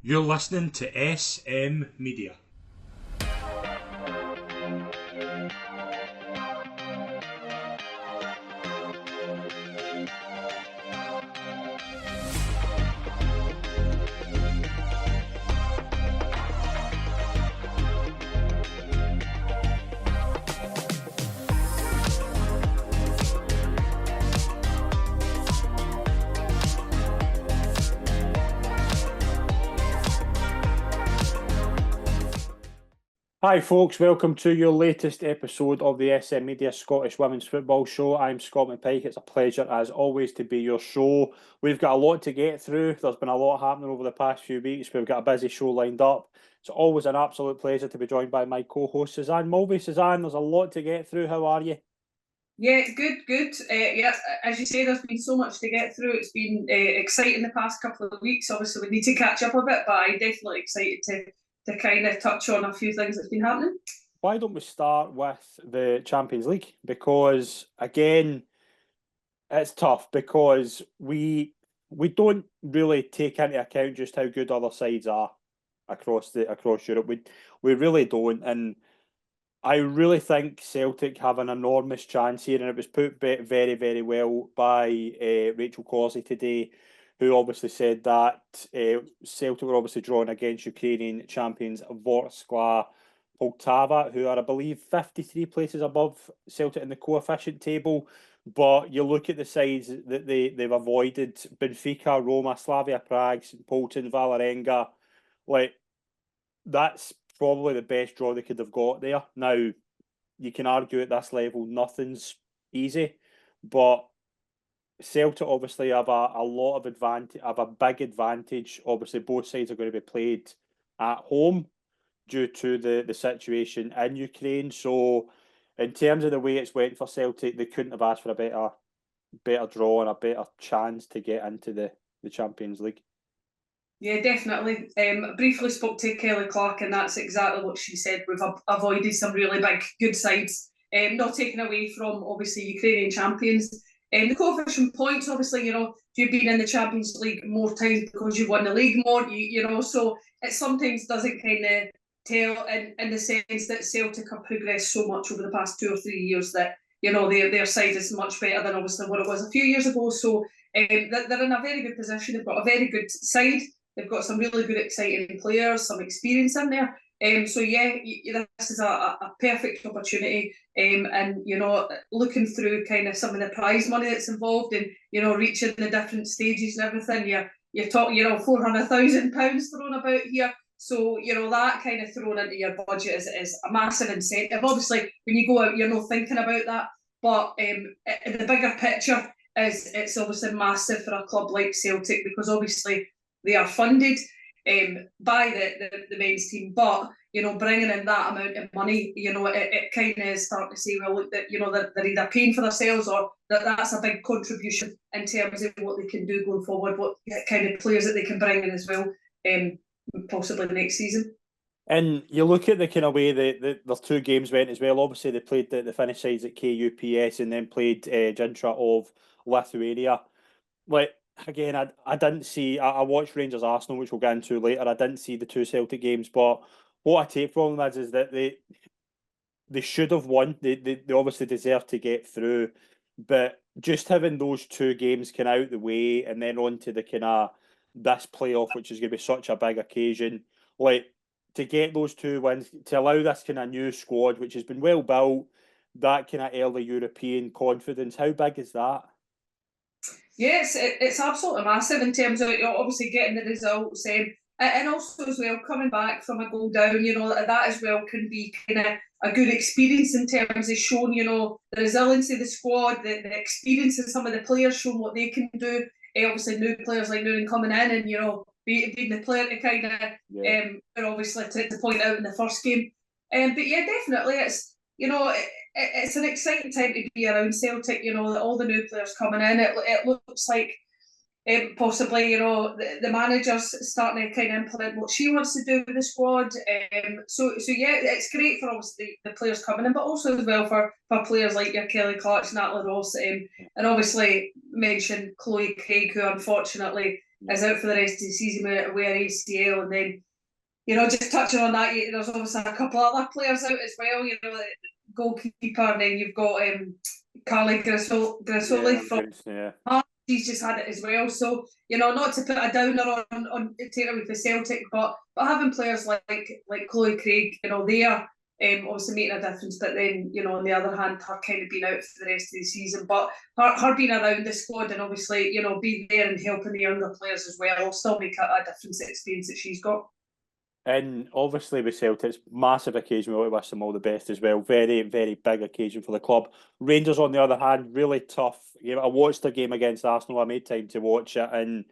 You're listening to SM Media. Hi, folks. Welcome to your latest episode of the SM Media Scottish Women's Football Show. I'm Scott McPike. It's a pleasure, as always, to be your show. We've got a lot to get through. There's been a lot happening over the past few weeks. We've got a busy show lined up. It's always an absolute pleasure to be joined by my co-host, Suzanne Mulvey. Suzanne, there's a lot to get through. How are you? Yeah, good. Yeah, as you say, there's been so much to get through. It's been exciting the past couple of weeks. Obviously, we need to catch up a bit, but I'm definitely excited to kind of touch on a few things that's been happening. Why don't we start with the Champions League? Because, again, it's tough because we don't really take into account just how good other sides are across Europe. We really don't, and I really think Celtic have an enormous chance here, and it was put very, very well by Rachel Corsley today, who obviously said that Celtic were obviously drawn against Ukrainian champions Vorskla Poltava, who are, I believe, 53 places above Celtic in the coefficient table. But you look at the sides that they've avoided: Benfica, Roma, Slavia Prague, St. Polten, Valerenga. Like, that's probably the best draw they could have got there. Now, you can argue at this level nothing's easy, but Celtic obviously have a lot of advantage, have a big advantage. Obviously, both sides are going to be played at home due to the situation in Ukraine. So, in terms of the way it's went for Celtic, they couldn't have asked for a better draw and a better chance to get into the Champions League. Yeah, definitely. Briefly spoke to Kelly Clark, and that's exactly what she said. We've avoided some really big, good sides, not taken away from obviously Ukrainian champions. The coefficient points, obviously, you've been in the Champions League more times because you've won the league more. So it sometimes doesn't kind of tell in the sense that Celtic have progressed so much over the past 2 or 3 years that their side is much better than obviously what it was a few years ago. So they're in a very good position. They've got a very good side. They've got some really good, exciting players, some experience in there. So yeah, this is a perfect opportunity. And looking through kind of some of the prize money that's involved, and reaching the different stages and everything. You're talking, £400,000 thrown about here. So that kind of thrown into your budget is a massive incentive. Obviously, when you go out, you're not thinking about that. But in the bigger picture, it's obviously massive for a club like Celtic, because obviously they are funded by the men's team, but bringing in that amount of money, it kind of is starting to say, well, look, that they're either paying for themselves, or that's a big contribution in terms of what they can do going forward, what kind of players that they can bring in as well, possibly the next season. And you look at the kind of way the two games went as well. Obviously, they played the Finnish sides at KUPS and then played Gintra of Lithuania. Like, again, I didn't see. I watched Rangers Arsenal, which we'll get into later. I didn't see the two Celtic games, but what I take from them is that they should have won. They obviously deserve to get through, but just having those two games kind of out the way and then on to the kind of this playoff, which is going to be such a big occasion, like, to get those two wins, to allow this kind of new squad, which has been well built, that kind of early European confidence. How big is that? Yes, it's absolutely massive in terms of obviously getting the results, and also as well coming back from a goal down. That as well can be kind of a good experience in terms of showing the resilience of the squad, the experience of some of the players, showing what they can do. Obviously, new players like Noonan coming in and being the player to kind of and obviously to point out in the first game. But yeah, definitely it's it's an exciting time to be around Celtic. All the new players coming in. It looks like possibly the manager's starting to kind of implement what she wants to do with the squad. So yeah, it's great for obviously the players coming in, but also as well for players like your Kelly Clark, Natalie Ross, and obviously mentioned Chloe Craig, who unfortunately is out for the rest of the season with an ACL, and then just touching on that, there's obviously a couple of other players out as well. The goalkeeper, and then you've got Carly Grisoli from. He's just had it as well. So, not to put a downer on take away for Celtic, but having players like Chloe Craig, they are obviously making a difference. But then, on the other hand, her kind of being out for the rest of the season. But her being around the squad and obviously, being there and helping the younger players as well will still make a difference, the experience that she's got. And obviously with Celtic's massive occasion, we want to wish them all the best as well. Very, very big occasion for the club. Rangers, on the other hand, really tough. I watched the game against Arsenal. I made time to watch it, and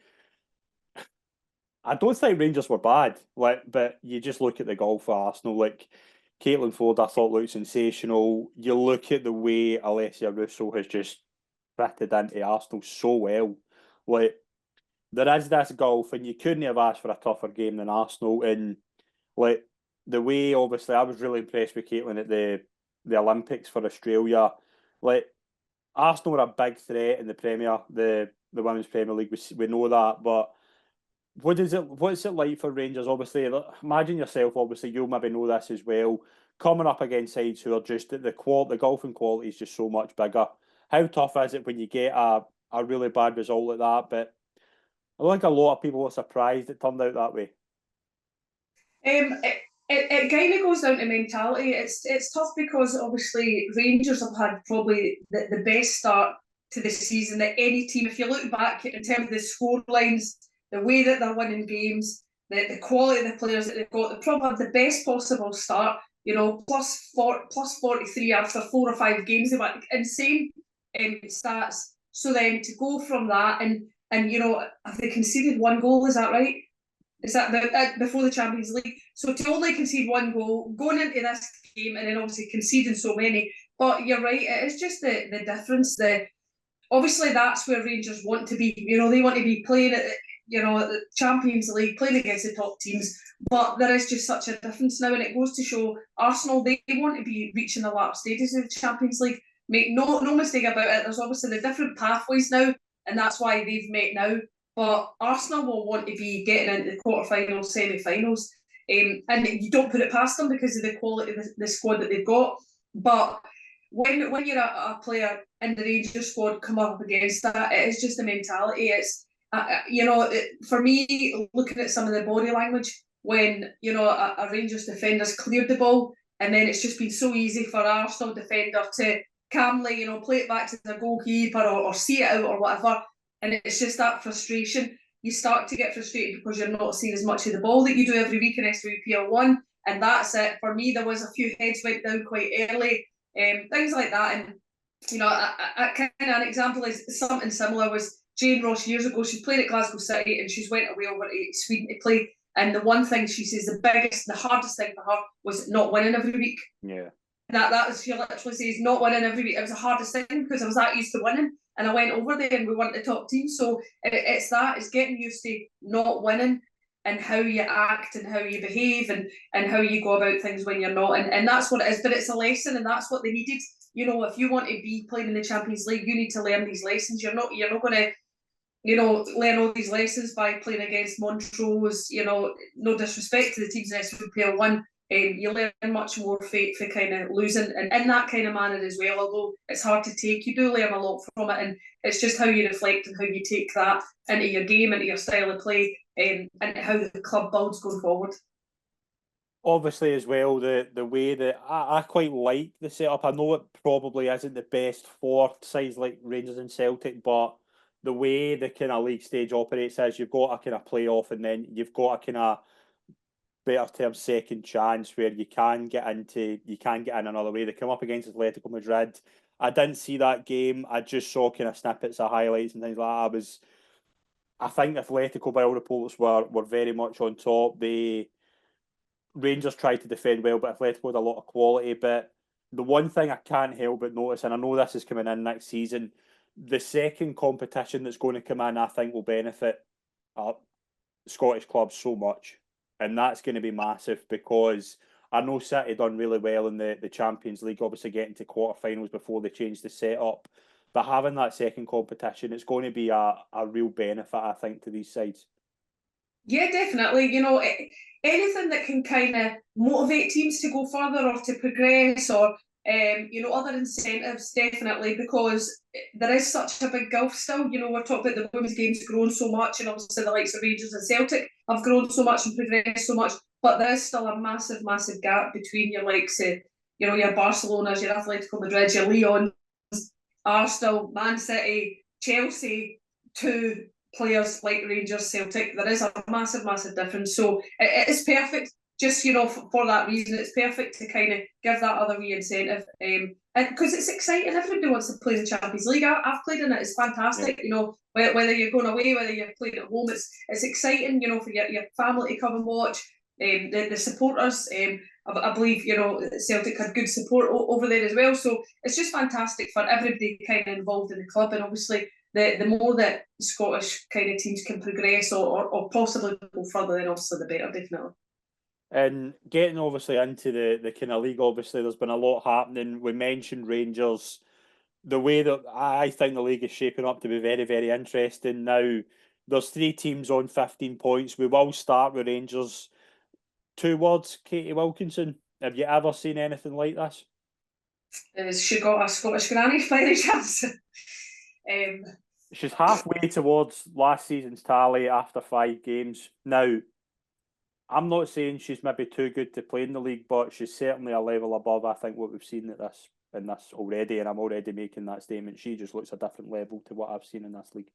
I don't think Rangers were bad. But you just look at the goal for Arsenal. Caitlin Ford, I thought looked sensational. You look at the way Alessia Russo has just fitted into Arsenal so well. There is this golf, and you couldn't have asked for a tougher game than Arsenal. And the way, obviously, I was really impressed with Caitlin at the Olympics for Australia. Arsenal were a big threat in the Premier, the Women's Premier League. We know that, but what's it like for Rangers? Obviously, imagine yourself. Obviously, you'll maybe know this as well. Coming up against sides who are just the golfing quality is just so much bigger. How tough is it when you get a really bad result like that? But I think a lot of people were surprised it turned out that way. It kind of goes down to mentality. It's tough because obviously Rangers have had probably the best start to the season that any team. If you look back in terms of the score lines, the way that they're winning games, the quality of the players that they've got, they probably have the best possible start. Plus 43 after 4 or 5 games. They've got insane stats. So then to go from that and have they conceded 1 goal? Is that right? Is that before the Champions League? So to only concede 1 goal going into this game, and then obviously conceding so many. But you're right, it is just the difference. Obviously that's where Rangers want to be. They want to be playing at the Champions League, playing against the top teams. But there is just such a difference now, and it goes to show Arsenal, they want to be reaching the latter stages of the Champions League. Make no mistake about it. There's obviously the different pathways now, and that's why they've met now. But Arsenal will want to be getting into the quarterfinals, semi-finals, and you don't put it past them because of the quality of the squad that they've got. But when you're a player in the Rangers squad come up against that, it is just the mentality. It's for me, looking at some of the body language when a Rangers defender's cleared the ball, and then it's just been so easy for an Arsenal defender to calmly, play it back to the goalkeeper or see it out or whatever. And it's just that frustration. You start to get frustrated because you're not seeing as much of the ball that you do every week in SWPL 1. And that's it. For me, there was a few heads went down quite early, things like that. And, a kind of an example is something similar was Jane Ross years ago. She's played at Glasgow City and she's went away over to Sweden to play. And the one thing she says, the hardest thing for her was not winning every week. Yeah. That was, she literally says, not winning every week. It was the hardest thing because I was that used to winning. And I went over there and we weren't the top team. So it's getting used to not winning and how you act and how you behave and how you go about things when you're not. And that's what it is. But it's a lesson, and that's what they needed. If you want to be playing in the Champions League, you need to learn these lessons. You're not going to learn all these lessons by playing against Montrose. No disrespect to the teams in SWPL 1. You learn much more for kind of losing and in that kind of manner as well, although it's hard to take. You do learn a lot from it, and it's just how you reflect and how you take that into your game, into your style of play, and how the club builds going forward. Obviously, as well, the way that I quite like the setup. I know it probably isn't the best for sides like Rangers and Celtic, but the way the kind of league stage operates is you've got a kind of playoff, and then you've got a kind of better term second chance where you can get in another way. They come up against Atletico Madrid. I didn't see that game. I just saw kind of snippets of highlights and things like that. I think Atletico, by all reports, were very much on top. The Rangers tried to defend well, but Atletico had a lot of quality. But the one thing I can't help but notice, and I know this is coming in next season, the second competition that's going to come in, I think, will benefit Scottish clubs so much. And that's going to be massive because I know City done really well in the Champions League, obviously getting to quarterfinals before they changed the setup. But having that second competition, it's going to be a real benefit, I think, to these sides. Yeah, definitely. Anything that can kind of motivate teams to go further or to progress, or other incentives, definitely, because there is such a big gulf still. We're talking about the women's game's grown so much, and obviously the likes of Rangers and Celtic have grown so much and progressed so much, but there is still a massive, massive gap between your likes of, your Barcelonas, your Atletico Madrid, your Lyon, Arsenal, Man City, Chelsea, to players like Rangers, Celtic. There is a massive, massive difference. So it is perfect, just for that reason. It's perfect to kind of give that other wee incentive, and because it's exciting. Everybody wants to play the Champions League. I've played in it. It's fantastic. Yeah. Whether you're going away, whether you're playing at home, it's exciting. For your family to come and watch. The supporters. I believe Celtic had good support over there as well. So it's just fantastic for everybody kind of involved in the club, and obviously the more that Scottish kind of teams can progress or possibly go further, then obviously the better, definitely. And getting obviously into the kind of league, obviously there's been a lot happening. We mentioned Rangers. The way that I think the league is shaping up to be very, very interesting now. There's 3 teams on 15 points. We will start with Rangers. 2 words, Katie Wilkinson. Have you ever seen anything like this? Has she got a Scottish granny by any chance? She's halfway towards last season's tally after 5 games. Now, I'm not saying she's maybe too good to play in the league, but she's certainly a level above, I think, what we've seen in this already, and I'm already making that statement. She just looks a different level to what I've seen in this league.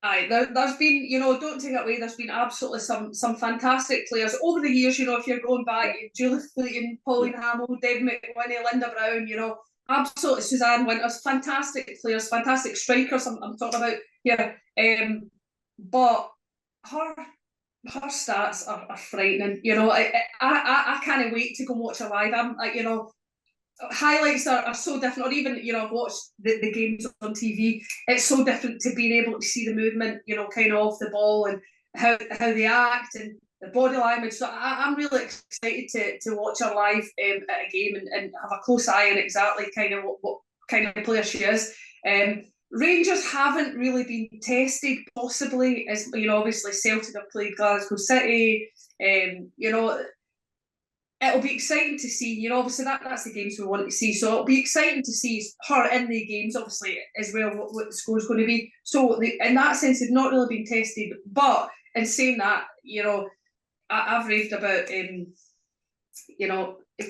Aye, there's been, don't take it away, there's been absolutely some fantastic players over the years. If you're going back, Julie Fleeton, Pauline Hamill, Deb McWhinney, Linda Brown, absolutely Suzanne Winters, fantastic players, fantastic strikers. I'm talking about here, but her stats are frightening. I can't wait to go and watch her live. I'm like, highlights are so different, or even I've watched the games on TV. It's so different to being able to see the movement, kind of off the ball, and how they act and the body language. So I'm really excited to watch her live at a game and have a close eye on exactly kind of what kind of player she is. Rangers haven't really been tested, possibly, as obviously Celtic have played Glasgow City. It'll be exciting to see, obviously that's the games we want to see. So it'll be exciting to see her in the games, obviously, as well, what the score's going to be. So in that sense, they've not really been tested. But in saying that, I've raved about,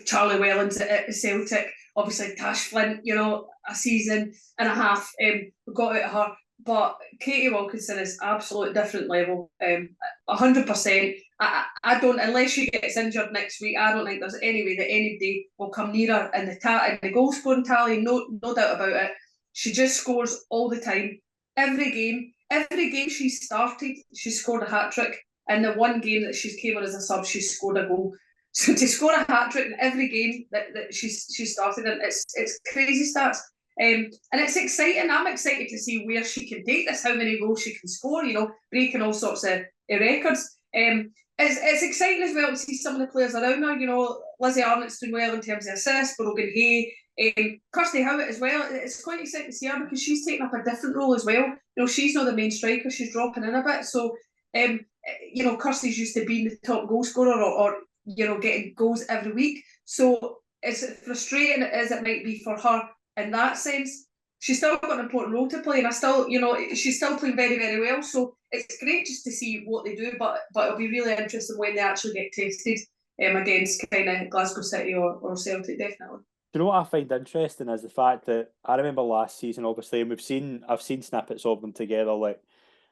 Charlie Wellens at Celtic, obviously Tash Flint, a season and a half we got out of her. But Katie Wilkinson is absolute different level, 100%. I don't, unless she gets injured next week, I don't think there's any way that anybody will come near her in the goal scoring tally. No doubt about it. She just scores all the time. Every game she's started, she's scored a hat trick. And the one game that she's came on as a sub, she's scored a goal. So to score a hat trick in every game that she's started in, it's crazy stats. And it's exciting. I'm excited to see where she can take this, how many goals she can score, breaking all sorts of records. It's exciting as well to see some of the players around her. Lizzie Arnott's doing well in terms of assists, Brogan Hay, Kirsty Howitt as well. It's quite exciting to see her because she's taking up a different role as well. She's not the main striker, she's dropping in a bit. So, Kirsty's used to being the top goal scorer or getting goals every week. So, as frustrating as it might be for her in that sense, she's still got an important role to play, and she's still playing very, very well. So it's great just to see what they do, but it'll be really interesting when they actually get tested against kind of Glasgow City or Celtic, definitely. Do you know what I find interesting is the fact that I remember last season, obviously, and I've seen snippets of them together, like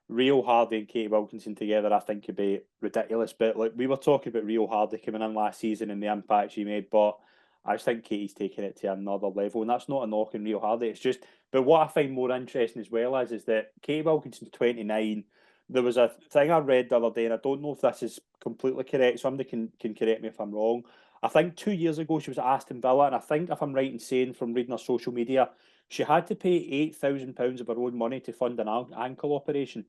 Rio Hardy and Katie Wilkinson together. I think could be ridiculous, but like we were talking about Rio Hardy coming in last season and the impact she made, but I just think Katie's taking it to another level, and that's not a knock on Rio Hardy. It's just, but what I find more interesting as well is that Katie Wilkinson's 29. There was a thing I read the other day, and I don't know if this is completely correct. Somebody can correct me if I'm wrong. I think 2 years ago she was at Aston Villa, and I think if I'm right in saying from reading her social media, she had to pay £8,000 of her own money to fund an ankle operation.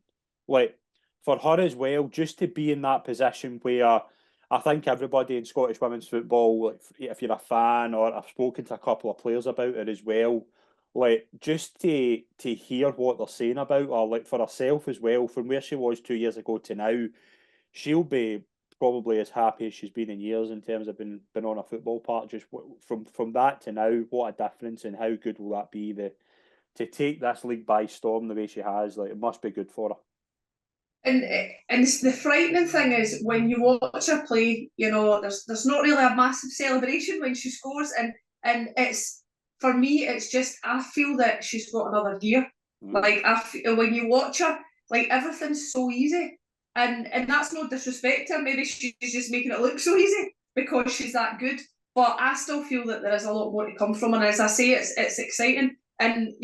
Like for her as well, just to be in that position where I think everybody in Scottish women's football, like if you're a fan, or I've spoken to a couple of players about it as well, like just to hear what they're saying about her, like for herself as well, from where she was 2 years ago to now, she'll be probably as happy as she's been in years in terms of been on a football park. Just from that to now, what a difference, and how good will that be? To take this league by storm the way she has, like it must be good for her. And the frightening thing is when you watch her play, there's not really a massive celebration when she scores, and it's, for me, it's just, I feel that she's got another gear. Like I feel when you watch her, like everything's so easy, and that's no disrespect to her. Maybe she's just making it look so easy because she's that good. But I still feel that there is a lot more to come from her. And as I say, it's exciting. And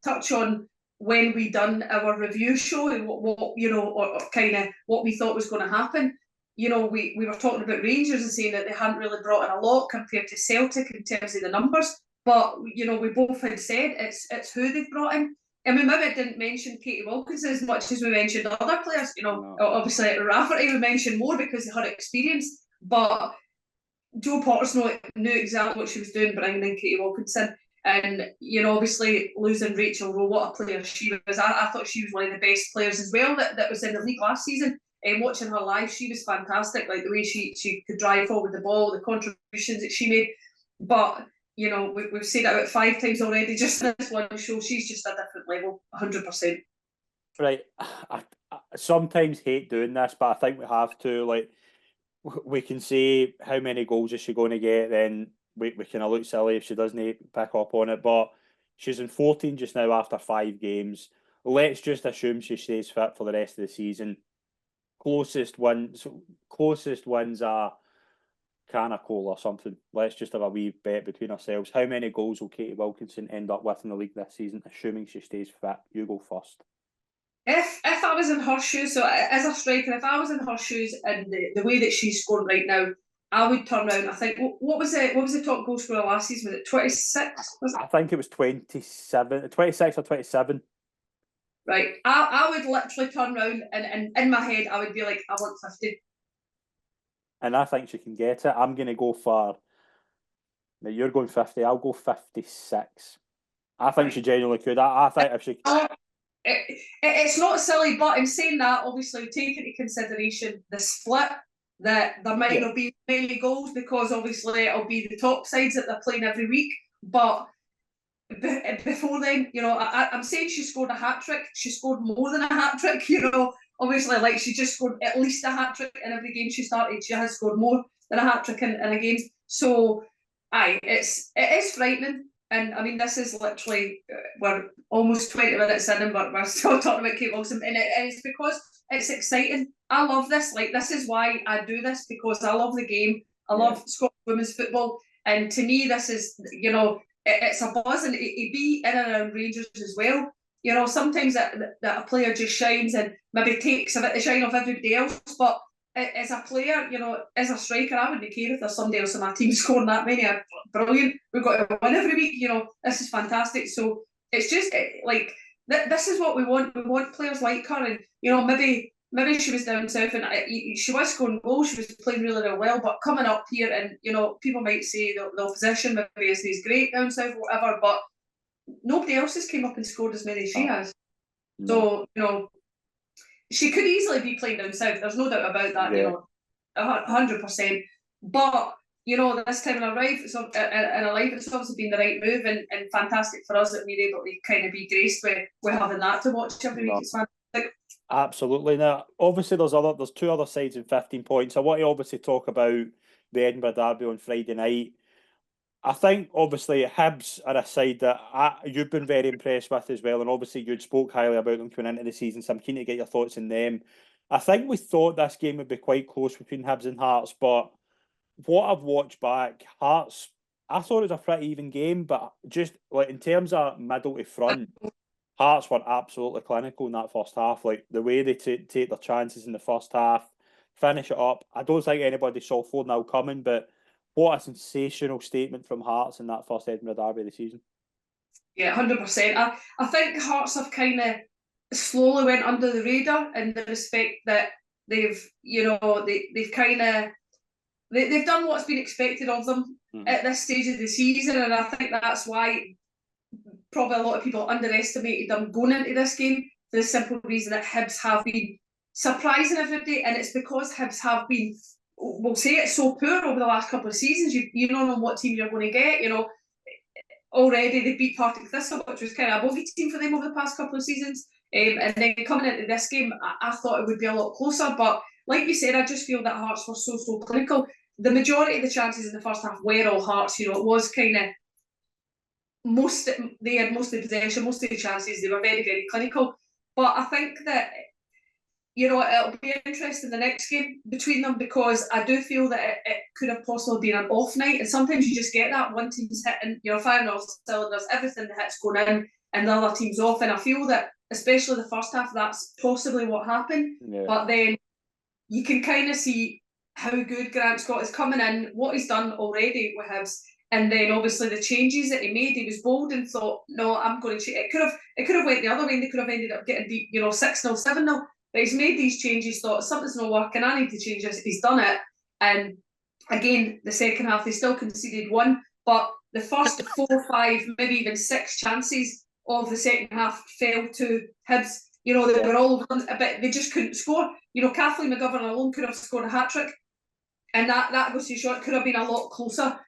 touch on when we done our review show and what or kind of what we thought was going to happen. We were talking about Rangers and saying that they hadn't really brought in a lot compared to Celtic in terms of the numbers. But we both had said it's who they've brought in. And we maybe didn't mention Katie Wilkinson as much as we mentioned other players. No. Obviously at Rafferty we mentioned more because of her experience. But Joe Potter's knew exactly what she was doing, bringing in Katie Wilkinson. And, obviously losing Rachel Rowe, what a player she was. I thought she was one of the best players as well that was in the league last season. And watching her live, she was fantastic. Like the way she could drive forward the ball, the contributions that she made. But, we've said it about 5 times already just in this one show. She's just a different level, 100%. Right. I sometimes hate doing this, but I think we have to. Like, we can say how many goals is she going to get, then we kind of look silly if she doesn't pick up on it. But she's in 14 just now after 5 games. Let's just assume she stays fit for the rest of the season. Closest wins are can of cola or something. Let's just have a wee bet between ourselves. How many goals will Katie Wilkinson end up with in the league this season, assuming she stays fit? You go first. If I was in her shoes, so as a striker, if I was in her shoes and the way that she's scoring right now, I would turn around. I think what was the top goal scorer last season? Was it 26? I think it was 27, 26 or 27. Right. I would literally turn around and in my head I would be like, I want 50. And I think she can get it. I'm going to go for. Now you're going 50. I'll go 56. I think she genuinely could. I think if she. It's not silly, but in saying that, obviously take into consideration the split, that there might not be many goals because obviously it'll be the top sides that they're playing every week. But before then, I'm saying she scored a hat-trick. She scored more than a hat-trick, obviously, like she just scored at least a hat-trick in every game she started. She has scored more than a hat-trick in a game. So it is frightening. And I mean, this is literally, we're almost 20 minutes in, but we're still talking about Kate Wilson. And it's because it's exciting. I love this. Like, this is why I do this, because I love the game. I love Scottish women's football. And to me, this is, it's a buzz, and it'd be in and around Rangers as well. Sometimes that a player just shines and maybe takes a bit of shine off everybody else. But as a player, as a striker, I wouldn't care if there's somebody else on my team scoring that many. Brilliant. We've got to win every week. This is fantastic. So it's just like this is what we want. We want players like her, and maybe she was down south and she was scoring goals. She was playing really, really well. But coming up here, and people might say the opposition maybe isn't as great down south, or whatever. But nobody else has came up and scored as many as she has. No. So she could easily be playing down south. There's no doubt about that. 100%. But this time in our life, it's obviously been the right move, and fantastic for us that we're able to kind of be graced with having that to watch every week. It's fantastic. Absolutely. Now, obviously, there's 2 other sides in 15 points. I want to obviously talk about the Edinburgh Derby on Friday night. I think, obviously, Hibs are a side that you've been very impressed with as well, and obviously you'd spoke highly about them coming into the season, so I'm keen to get your thoughts on them. I think we thought this game would be quite close between Hibs and Hearts, but what I've watched back, Hearts, I thought it was a pretty even game, but just like in terms of middle to front, Hearts were absolutely clinical in that first half. Like the way they take their chances in the first half, finish it up. I don't think anybody saw 4-0 coming, but what a sensational statement from Hearts in that first Edinburgh Derby of the season. Yeah, 100%. I think Hearts have kind of slowly went under the radar in the respect that they've kind of they've done what's been expected of them at this stage of the season, and I think that's why probably a lot of people underestimated them going into this game for the simple reason that Hibs have been surprising everybody, and it's because Hibs have been, we'll say it, so poor over the last couple of seasons. You don't know what team you're going to get. Already they beat Partick Thistle, which was kind of a bogey team for them over the past couple of seasons. And then coming into this game, I thought it would be a lot closer. But like you said, I just feel that Hearts were so clinical. The majority of the chances in the first half were all Hearts. It was kind of they had most of the possession, most of the chances. They were very, very clinical. But I think that it'll be interesting the next game between them, because I do feel that it could have possibly been an off night, and sometimes you just get that one team's hitting, firing off cylinders, everything the hits going in, and the other team's off. And I feel that, especially the first half, that's possibly what happened. Yeah. But then you can kind of see how good Grant Scott is coming in, what he's done already with Hibs, and then obviously the changes that he made. He was bold and thought, no, I'm going to change. It could have went the other way, and they could have ended up getting beat, 6-0, 7-0. But he's made these changes, thought something's not working, I need to change this. He's done it. And again, the second half, they still conceded one. But the first 4, 5, maybe even 6 chances of the second half fell to Hibs. They were all over them, but they just couldn't score. Kathleen McGovern alone could have scored a hat-trick. And that goes to show it could have been a lot closer.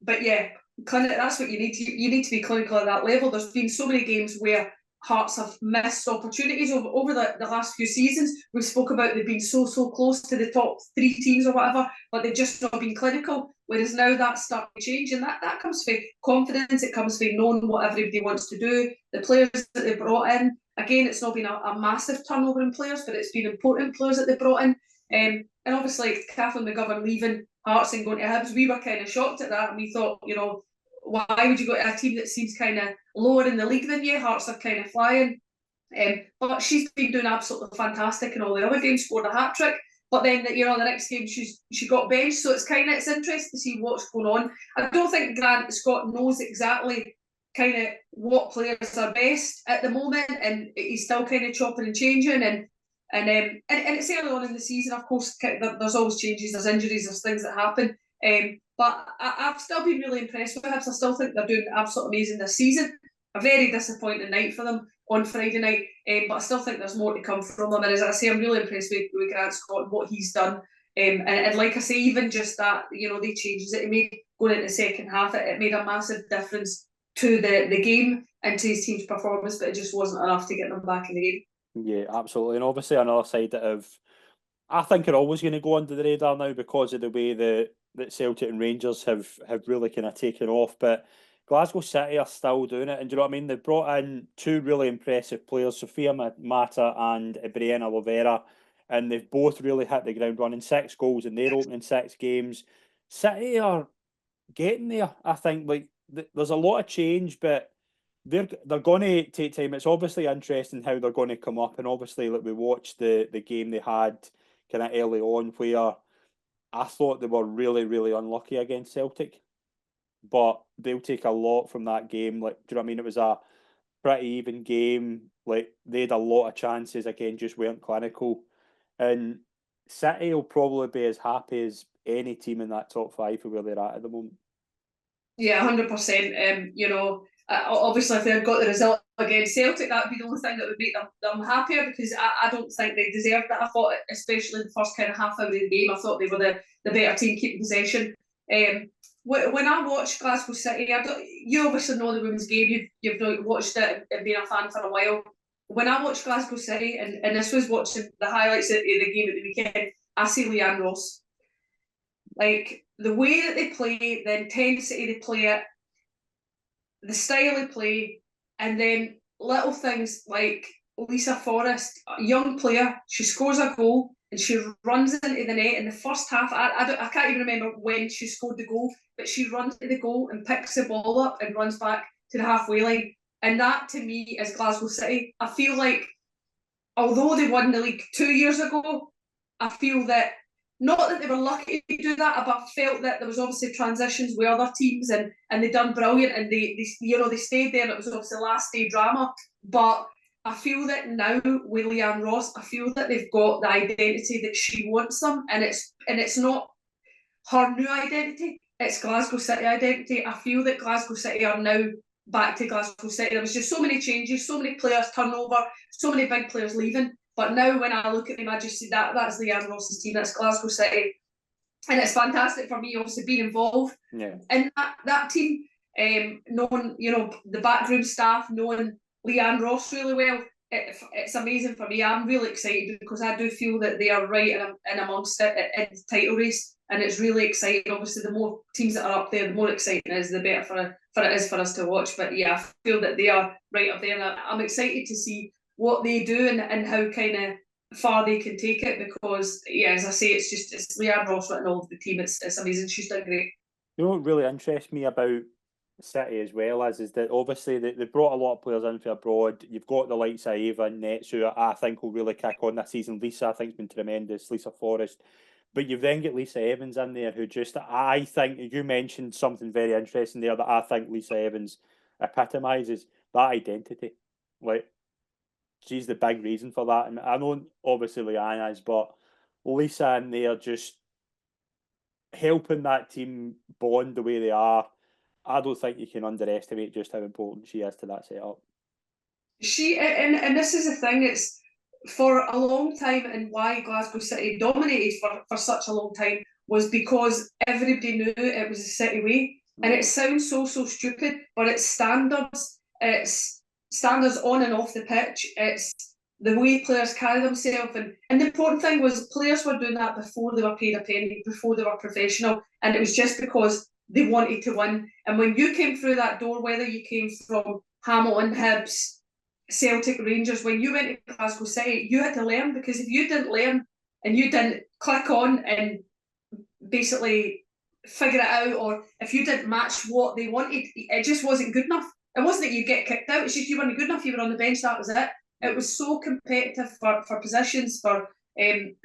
But yeah, that's what you need to. You need to be clinical at that level. There's been so many games where Hearts have missed opportunities over the last few seasons. We've spoke about they've been so close to the top 3 teams or whatever, but they've just not been clinical. Whereas now that's starting to change, and that comes from confidence. It comes from knowing what everybody wants to do. The players that they brought in, again, it's not been a massive turnover in players, but it's been important players that they brought in. And obviously, Kathleen McGovern leaving Hearts and going to Hibs, we were kind of shocked at that, and we thought, why would you go to a team that seems kind of lower in the league than you? Hearts are kind of flying. But she's been doing absolutely fantastic in all the other games, scored a hat-trick. But then, the next game she got benched. So it's interesting to see what's going on. I don't think Grant Scott knows exactly kind of what players are best at the moment, and he's still kind of chopping and changing. And it's early on in the season, of course, there's always changes, there's injuries, there's things that happen. But I've still been really impressed with Hibs. I still think they're doing absolutely amazing this season. A very disappointing night for them on Friday night, but I still think there's more to come from them. And as I say, I'm really impressed with Grant Scott and what he's done. And like I say, even just that, the changes that he made going into the second half, it made a massive difference to the game and to his team's performance, but it just wasn't enough to get them back in the game. Yeah, absolutely. And obviously another side of, I think are always going to go under the radar now because of the way that Celtic and Rangers have really kind of taken off. But Glasgow City are still doing it. And do you know what I mean? They brought in 2 really impressive players, Sophia Mata and Brianna Lovera, and they've both really hit the ground running. 6 goals in their opening 6 games. City are getting there, I think. Like, there's a lot of change, but they're going to take time. It's obviously interesting how they're going to come up, and obviously, like, we watched the game they had kind of early on where I thought they were really, really unlucky against Celtic, but they'll take a lot from that game. Like, do you know what I mean? It was a pretty even game. Like, they had a lot of chances, again, just weren't clinical. And City will probably be as happy as any team in that top 5 for where they're at the moment. Yeah, 100%. Obviously, if they had got the result against Celtic, that would be the only thing that would make them happier, because I don't think they deserved that. I thought, especially in the first kind of half hour of the game, I thought they were the better team keeping possession. When I watched Glasgow City, you obviously know the women's game. You've not watched it and been a fan for a while. When I watched Glasgow City, and this was watching the highlights of the game at the weekend, I see Leanne Ross. Like, the way that they play, the intensity they play it, the style they play, and then little things like Lisa Forrest, a young player, she scores a goal and she runs into the net in the first half. I can't even remember when she scored the goal, but she runs to the goal and picks the ball up and runs back to the halfway line. And that, to me, is Glasgow City. I feel like, although they won the league 2 years ago, I feel that, not that they were lucky to do that, but I felt that there was obviously transitions with other teams, and they done brilliant, and they stayed there, and it was obviously last day drama. But I feel that now with Leanne Ross, I feel that they've got the identity that she wants them, and it's not her new identity, it's Glasgow City identity. I feel that Glasgow City are now back to Glasgow City. There was just so many changes, so many players turnover, so many big players leaving. But now when I look at them, I just see that's Leanne Ross's team, that's Glasgow City. And it's fantastic for me, obviously, being involved in that team, knowing, the backroom staff, knowing Leanne Ross really well. It's amazing for me. I'm really excited because I do feel that they are right in amongst it in the title race, and it's really exciting. Obviously, the more teams that are up there, the more exciting it is, the better for it is for us to watch. But yeah, I feel that they are right up there, and I'm excited to see what they do and how kind of far they can take it, because as I say, it's Leanne Ross written all of the team. It's amazing. She's done great. You know what really interests me about City as well is that obviously they brought a lot of players in from abroad. You've got the likes of Ava and Nets, who I think will really kick on this season. Lisa, I think, has been tremendous. Lisa Forrest. But you've then got Lisa Evans in there, who just, I think, you mentioned something very interesting there that I think Lisa Evans epitomises, that identity. Like, she's the big reason for that. And I know, obviously, Leanne is, but Lisa in there just helping that team bond the way they are. I don't think you can underestimate just how important she is to that setup. And this is the thing, it's for a long time, and why Glasgow City dominated for such a long time was because everybody knew it was a City way. And it sounds so stupid, but it's standards on and off the pitch, it's the way players carry themselves, and the important thing was players were doing that before they were paid a penny, before they were professional, and it was just because they wanted to win. And when you came through that door, whether you came from Hamilton, Hibs, Celtic, Rangers, when you went to Glasgow City, you had to learn, because if you didn't learn and you didn't click on and basically figure it out, or if you didn't match what they wanted, it just wasn't good enough. It wasn't that you get kicked out, it's just you weren't good enough, you were on the bench, that was it. It was so competitive for positions, for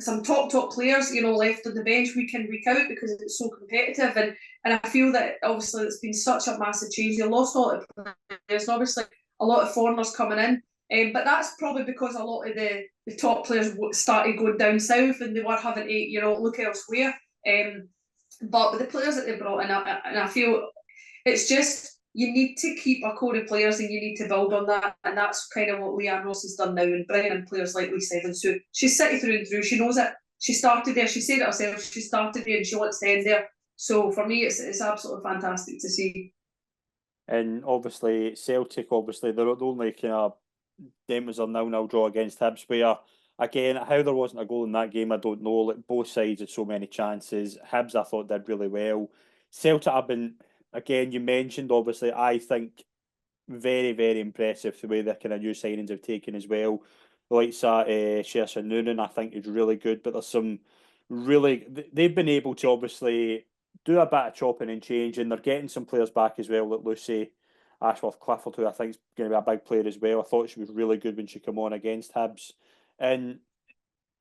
some top players, left on the bench week in, week out, because it's so competitive. And I feel that obviously it's been such a massive change. You lost a lot of players, and obviously a lot of foreigners coming in. But that's probably because a lot of the top players started going down south, and they were having to, look elsewhere. But the players that they brought in, and I feel it's just, you need to keep a core of players and you need to build on that. And that's kind of what Leanne Ross has done now, and bringing in players like Lisa Evans, who she's City through and through. She knows it. She started there. She said it herself. She started there and she wants to end there. So for me, it's absolutely fantastic to see. And obviously, Celtic, they're the only kind of, them was a 0-0 draw against Hibs, where, again, how there wasn't a goal in that game, I don't know. Like, both sides had so many chances. Hibs, I thought, did really well. Celtic have been, again, you mentioned, obviously, I think, very, very impressive the way their kind of new signings have taken as well. The likes of Sherson Noonan, I think, is really good, but there's some really, they've been able to obviously do a bit of chopping and changing. They're getting some players back as well, like Lucy Ashworth Clifford, who I think is going to be a big player as well. I thought she was really good when she came on against Hibs. And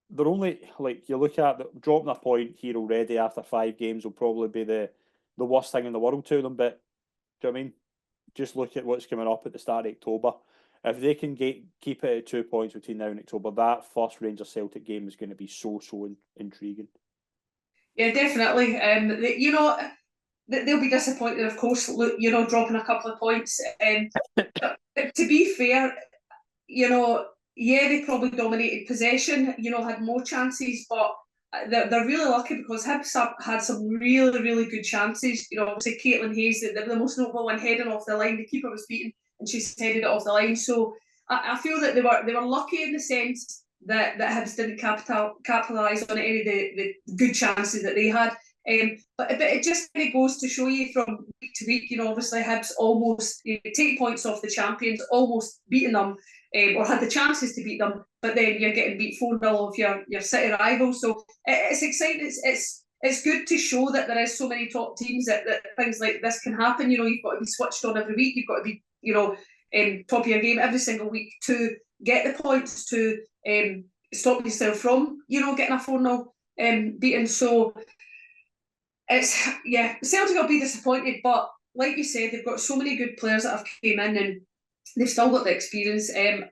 they're only, like, you look at dropping a point here already after 5 games will probably be the worst thing in the world to them. But do you know what I mean? Just look at what's coming up at the start of October. If they can keep it at 2 points between now and October, that first Rangers Celtic game is going to be so intriguing. Yeah, definitely. They'll be disappointed, of course, dropping a couple of points. To be fair, they probably dominated possession, had more chances, but they're really lucky because Hibs had some really, really good chances. Obviously Caitlin Hayes, the most notable one, heading off the line. The keeper was beaten and she's headed it off the line. So I feel that they were lucky in the sense that Hibs didn't capitalise on any of the good chances that they had. But it just kind of goes to show you from week to week, obviously Hibs almost take points off the champions, almost beating them, or had the chances to beat them, but then you're getting beat 4-0 of your City rivals. So it's exciting. It's good to show that there is so many top teams that things like this can happen. You've got to be switched on every week. You've got to be, top of your game every single week to get the points to stop yourself from, getting a 4-0 beating. So Celtic will be disappointed, but like you said, they've got so many good players that have came in and they've still got the experience. And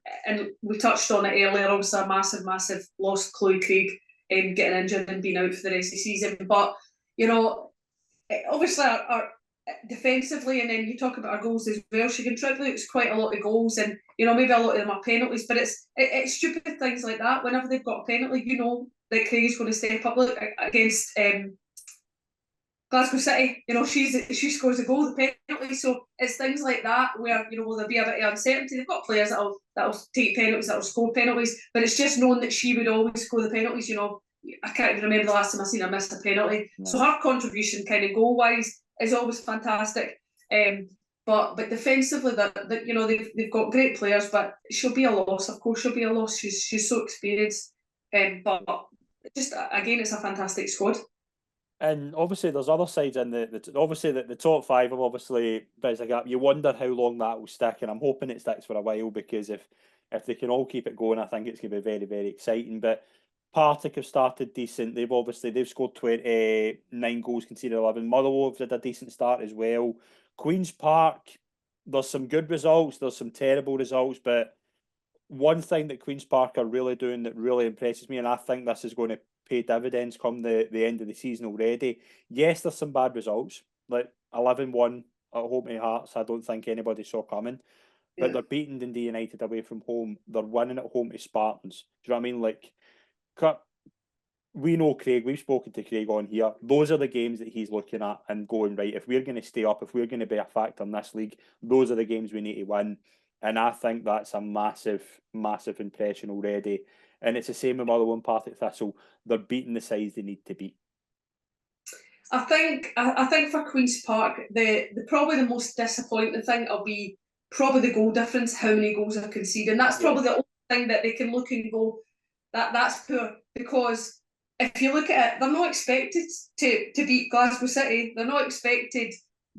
we touched on it earlier, obviously a massive loss, Chloe Craig, getting injured and being out for the rest of the season. But, obviously our defensively, and then you talk about her goals as well. She contributes quite a lot of goals, and maybe a lot of them are penalties, but it's stupid things like that. Whenever they've got a penalty, that Craig's going to step up against Glasgow City. She scores a goal, the penalty. So it's things like that where will there be a bit of uncertainty. They've got players that'll take penalties, that'll score penalties, but it's just known that she would always score the penalties. I can't even remember the last time I seen her miss a penalty. No. So her contribution, kind of goal wise, is always fantastic. But defensively, they've got great players, but she'll be a loss. Of course, she'll be a loss. She's so experienced. But just again, it's a fantastic squad. And obviously, there's other sides in obviously the top five have obviously there's a gap. You wonder how long that will stick, and I'm hoping it sticks for a while, because if they can all keep it going, I think it's going to be very, very exciting. But Partick have started decent. They've scored 29 goals, conceded 11. Motherwell have had a decent start as well. Queen's Park, there's some good results, there's some terrible results, but one thing that Queen's Park are really doing that really impresses me, and I think this is going to pay dividends come the end of the season already. Yes, there's some bad results, like 11-1 at home to Hearts. I don't think anybody saw coming. But they're beating Dundee United away from home. They're winning at home to Spartans. Do you know what I mean? Like, we know Craig. We've spoken to Craig on here. Those are the games that he's looking at and going, right, if we're going to stay up, if we're going to be a factor in this league, those are the games we need to win. And I think that's a massive, massive impression already. And it's the same with Motherwell and Partick Thistle. They're beating the sides they need to beat. I think for Queen's Park, the probably the most disappointing thing will be probably the goal difference, how many goals they're conceding. That's probably the only thing that they can look and go, that's poor. Because if you look at it, they're not expected to beat Glasgow City. They're not expected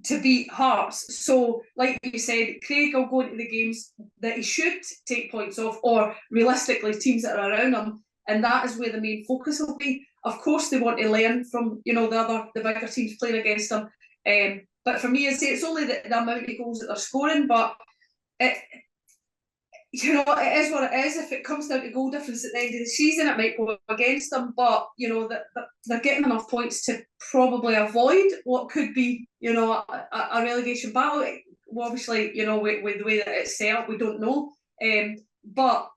to beat Hearts. So, like you said, Craig will go into the games that he should take points off, or realistically, teams that are around him. And that is where the main focus will be. Of course, they want to learn from the bigger teams playing against them. But for me, it's only the amount of goals that they're scoring. But it is what it is. If it comes down to goal difference at the end of the season, it might go against them. But they're getting enough points to probably avoid what could be a relegation battle. Well, obviously, with the way that it's set up, we don't know. But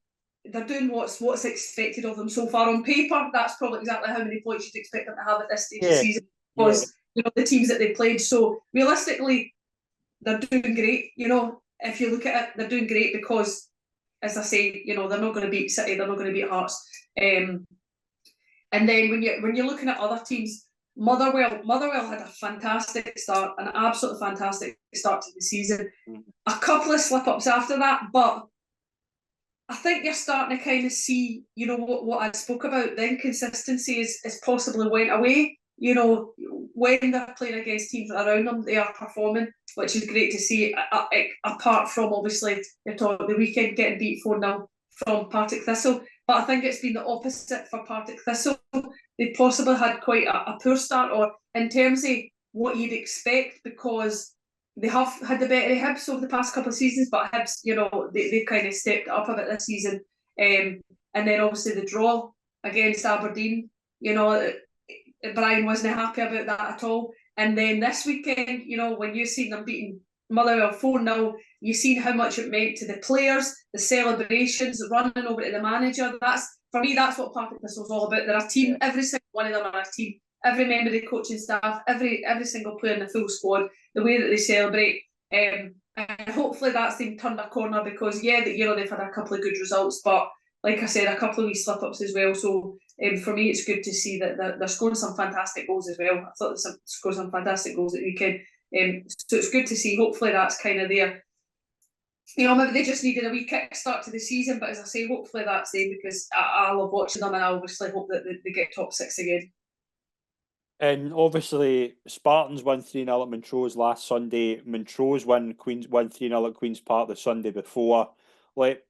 they're doing what's expected of them so far on paper. That's probably exactly how many points you'd expect them to have at this stage of the season, because the teams that they played. So realistically, they're doing great. If you look at it, they're doing great because, as I say, they're not going to beat City, they're not going to beat Hearts. And then when you're looking at other teams, Motherwell had a fantastic start, an absolutely fantastic start to the season. A couple of slip-ups after that, but I think you're starting to kind of see, what I spoke about. The inconsistency is possibly went away. When they're playing against teams around them, they are performing, which is great to see. Apart from, obviously, you're talking the weekend getting beat 4-0 from Partick Thistle. But I think it's been the opposite for Partick Thistle. They possibly had quite a poor start, or in terms of what you'd expect, because they have had the better Hibs over the past couple of seasons, but Hibs, they've kind of stepped up a bit this season. And then obviously the draw against Aberdeen, Brian wasn't happy about that at all. And then this weekend, when you've seen them beating Motherwell 4-0, you've seen how much it meant to the players, the celebrations, running over to the manager. For me, that's what Partick Thistle's all about. They're a team, every single one of them are a team. Every member of the coaching staff, every single player in the full squad, the way that they celebrate, and hopefully that's them turned a corner, because they've had a couple of good results, but like I said, a couple of wee slip-ups as well. So for me, it's good to see that they're scoring some fantastic goals as well. I thought they scored some fantastic goals at the weekend. So it's good to see. Hopefully that's kind of there. Maybe they just needed a wee kick start to the season, but as I say, hopefully that's there, because I love watching them, and I obviously hope that they get top six again. And obviously, Spartans won 3-0 at Montrose last Sunday. Montrose won 3-0 at Queen's Park the Sunday before. Like,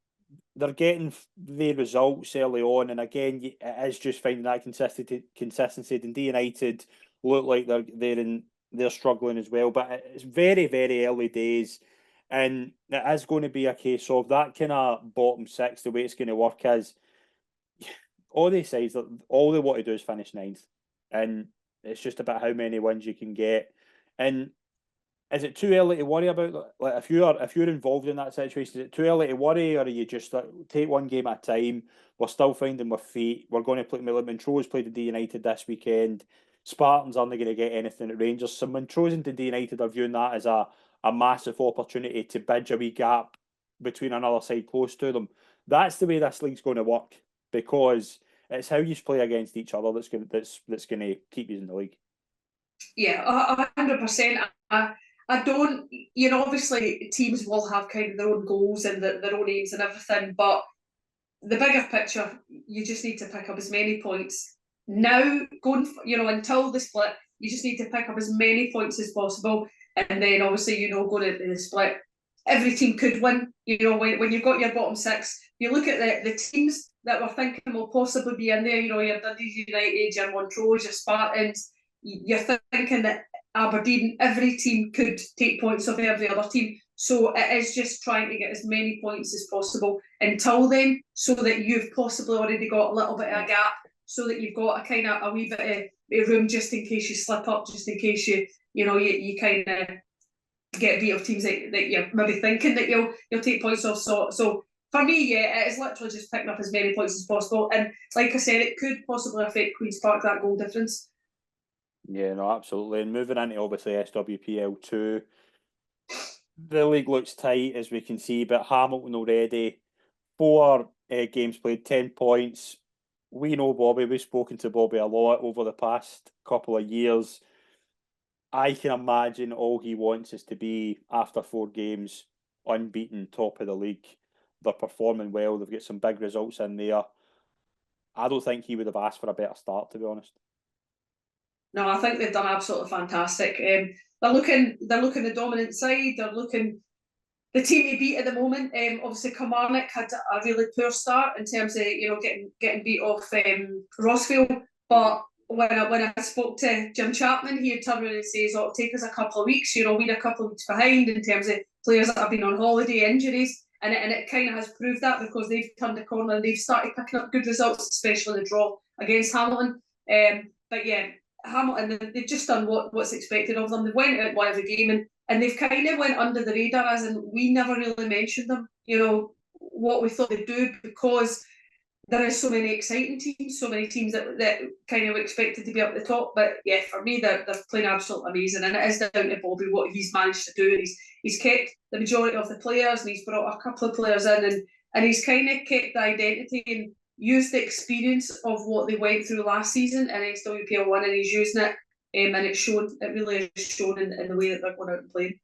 they're getting their results early on, and again, it is just finding that consistency. Dundee United look like they're struggling as well, but it's very, very early days, and it is going to be a case of that kind of bottom six. The way it's going to work is all they say is that all they want to do is finish ninth, and it's just about how many wins you can get. And is it too early to worry about, like, if you're involved in that situation, is it too early to worry, or are you just like, take one game at a time? We're still finding our feet. We're going to play. Montrose played the D United this weekend. Spartans aren't going to get anything at Rangers. So Montrose and D United are viewing that as a massive opportunity to bridge a wee gap between another side close to them. That's the way this league's going to work, because it's how you play against each other that's going to keep you in the league. Yeah, 100%. I don't, obviously teams will have kind of their own goals and their own aims and everything, but the bigger picture, you just need to pick up as many points. Now, until the split, you just need to pick up as many points as possible. And then obviously, going into the split, every team could win. When you've got your bottom six, you look at the teams that we're thinking will possibly be in there, your Dundee United, your Montrose, your Spartans, you're thinking that Aberdeen, every team could take points off every other team. So it is just trying to get as many points as possible until then, so that you've possibly already got a little bit of a gap, so that you've got a kind of a wee bit of room just in case you slip up, just in case you kind of get beat of teams that you're maybe thinking that you'll take points off. So for me, yeah, it is literally just picking up as many points as possible. And like I said, it could possibly affect Queen's Park, that goal difference. Yeah, no, absolutely. And moving into obviously SWPL 2, the league looks tight, as we can see, but Hamilton already, 4 games played, 10 points. We know Bobby, we've spoken to Bobby a lot over the past couple of years. I can imagine all he wants is to be, after 4 games, unbeaten, top of the league. They're performing well, they've got some big results in there. I don't think he would have asked for a better start, to be honest. No, I think they've done absolutely fantastic. They're looking the dominant side. They're looking the team to beat at the moment. Obviously, Kilmarnock had a really poor start in terms of getting beat off Rossville. But when I spoke to Jim Chapman, he had turned around and says, "Oh, it'll take us a couple of weeks. We're a couple of weeks behind in terms of players that have been on holiday, injuries." And it kind of has proved that, because they've turned the corner and they've started picking up good results, especially the draw against Hamilton. But yeah, Hamilton, they've just done what's expected of them. They went out and won every game, and they've kind of went under the radar, as in we never really mentioned them, what we thought they'd do, because there is so many exciting teams, so many teams that kind of expected to be up the top. But yeah, for me, they're playing absolutely amazing, and it is down to Bobby what he's managed to do. He's kept the majority of the players, and he's brought a couple of players in, and he's kind of kept the identity and used the experience of what they went through last season in SWPL 1, and he's using it, and it really is shown in the way that they're going out and playing.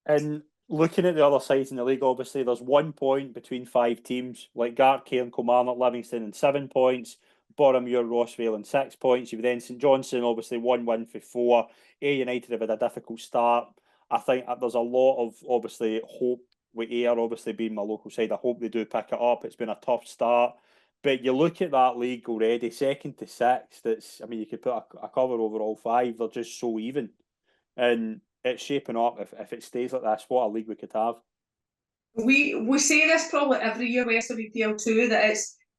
And looking at the other sides in the league, obviously there's 1 point between 5 teams, like Gartcairn, Kilmarnock, Livingston and 7 points, Boroughmuir, Rossvale and 6 points. You've then St Johnstone, obviously 1 win for 4. Ayr United have had a difficult start. I think there's a lot of obviously hope with Ayr obviously being my local side. I hope they do pick it up. It's been a tough start. But you look at that league already, 2nd to 6th. You could put a cover over all 5. They're just so even. And it's shaping up, if it stays like this, what a league we could have. We say this probably every year with SWPL 2, that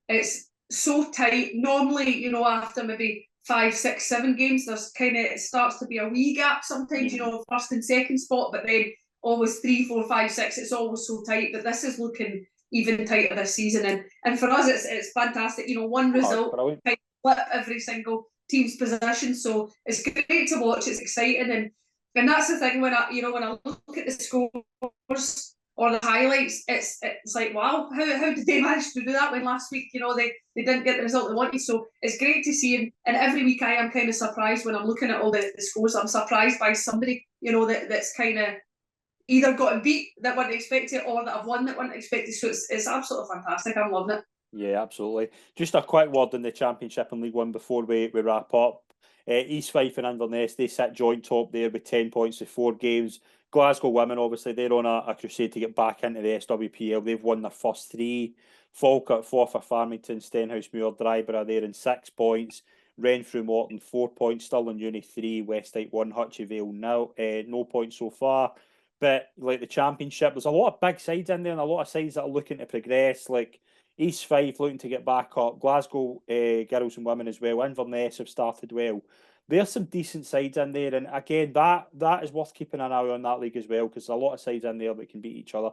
it's so tight. Normally, after maybe 5, 6, 7 games, it starts to be a wee gap sometimes, first and second spot, but then always 3, 4, 5, 6, it's always so tight. But this is looking even tighter this season, and for us it's fantastic. One result can flip every single team's position, so it's great to watch. It's exciting, and that's the thing, when I look at the scores or the highlights, it's like, wow, how did they manage to do that when last week they didn't get the result they wanted? So it's great to see, and every week I am kind of surprised when I'm looking at all the scores. I'm surprised by somebody that's kind of either gotten beat that weren't expected, or that have won that weren't expected. So it's absolutely fantastic. I'm loving it. Yeah, absolutely. Just a quick word in the Championship and League One before we wrap up. East Fife and Inverness, they sit joint top there with 10 points in 4 games. Glasgow Women, obviously, they're on a crusade to get back into the SWPL. They've won their first 3. Falkirk, Forfar, Farmington, Stenhousemuir, Dryborough there in 6 points. Renfrew, Morton, 4 points. Stirling Uni, 3. Westite, 1. Hutchie no points so far. But like the Championship, there's a lot of big sides in there and a lot of sides that are looking to progress. Like East Fife looking to get back up. Glasgow girls and women as well. Inverness have started well. there's some decent sides in there, and again, that is worth keeping an eye on that league as well, because there's a lot of sides in there that can beat each other.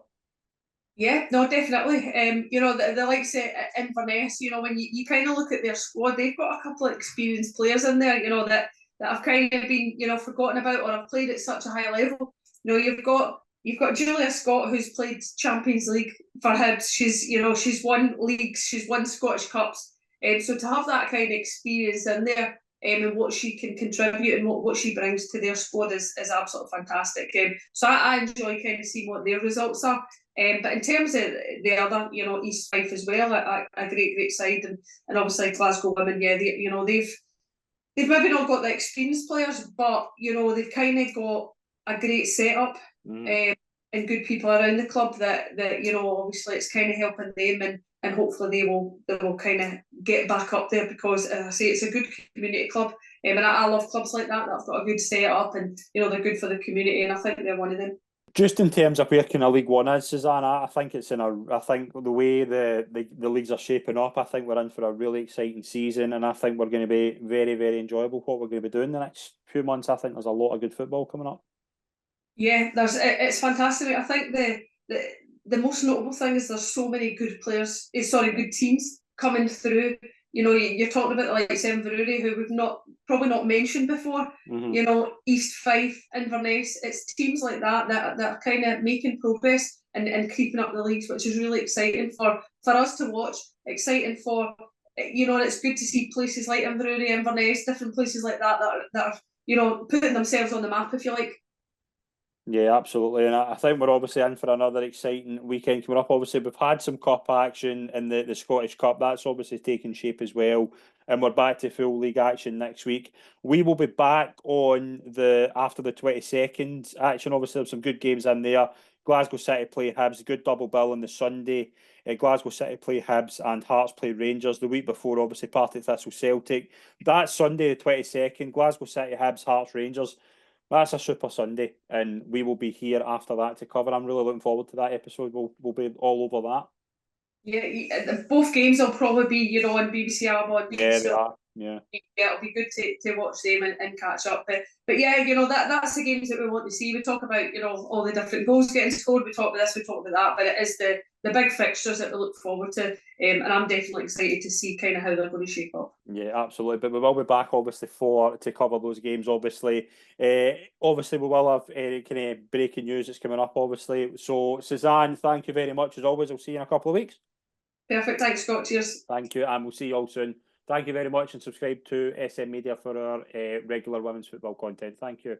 Yeah, no, definitely. You know, the likes of Inverness, you know, when you kind of look at their squad, they've got a couple of experienced players in there, you know, that have kind of been, you know, forgotten about or have played at such a high level. You know, you've got Julia Scott, who's played Champions League for Hibs. She's won leagues, she's won Scottish Cups. So to have that kind of experience in there, and what she can contribute and what she brings to their squad is absolutely fantastic. So I enjoy kind of seeing what their results are. But in terms of the other, you know, East Fife as well, a great side, and obviously Glasgow women, yeah, they've maybe not got the experienced players, but you know they've kind of got a great setup and good people around the club that you know obviously it's kind of helping them, and hopefully they will kind of get back up there, because as I say, it's a good community club, and I love clubs like that have got a good setup, and you know they're good for the community, and I think they're one of them. Just in terms of where kind of League One is, Susanna, I think I think the way the leagues are shaping up, I think we're in for a really exciting season, and I think we're going to be very, very enjoyable what we're going to be doing the next few months. I think there's a lot of good football coming up. Yeah, it's fantastic. I think the most notable thing is there's so many good players, good teams coming through. You know, you're talking about like Inverurie, who we've probably not mentioned before. You know, East Fife, Inverness. It's teams like that are kind of making progress and creeping up the leagues, which is really exciting for us to watch. Exciting for, you know, and it's good to see places like Inverurie, Inverness, different places like that are you know putting themselves on the map, if you like. Yeah, absolutely. And I think we're obviously in for another exciting weekend coming up. Obviously, we've had some cup action in the Scottish Cup. That's obviously taking shape as well. And we're back to full league action next week. We will be back on after the 22nd action. Obviously, there's some good games in there. Glasgow City play Hibs, a good double bill on the Sunday. Glasgow City play Hibs and Hearts play Rangers. The week before, obviously, Partick Thistle Celtic. That Sunday, the 22nd, Glasgow City, Hibs, Hearts, Rangers. That's a super Sunday, and we will be here after that to cover. I'm really looking forward to that episode. We'll be all over that. Yeah, both games will probably be, you know, on BBC Alba. Yeah, they are. Yeah, it'll be good to watch them and catch up. But yeah, you know that's the games that we want to see. We talk about, you know, all the different goals getting scored. We talk about this, we talk about that. But it is the big fixtures that we look forward to, and I'm definitely excited to see kind of how they're going to shape up. Yeah, absolutely. But we will be back obviously to cover those games. Obviously, obviously we will have kind of breaking news that's coming up. Obviously, so Suzanne, thank you very much as always. I'll see you in a couple of weeks. Perfect. Thanks, Scott. Cheers. Thank you, and we'll see you all soon. Thank you very much, and subscribe to SM Media for our regular women's football content. Thank you.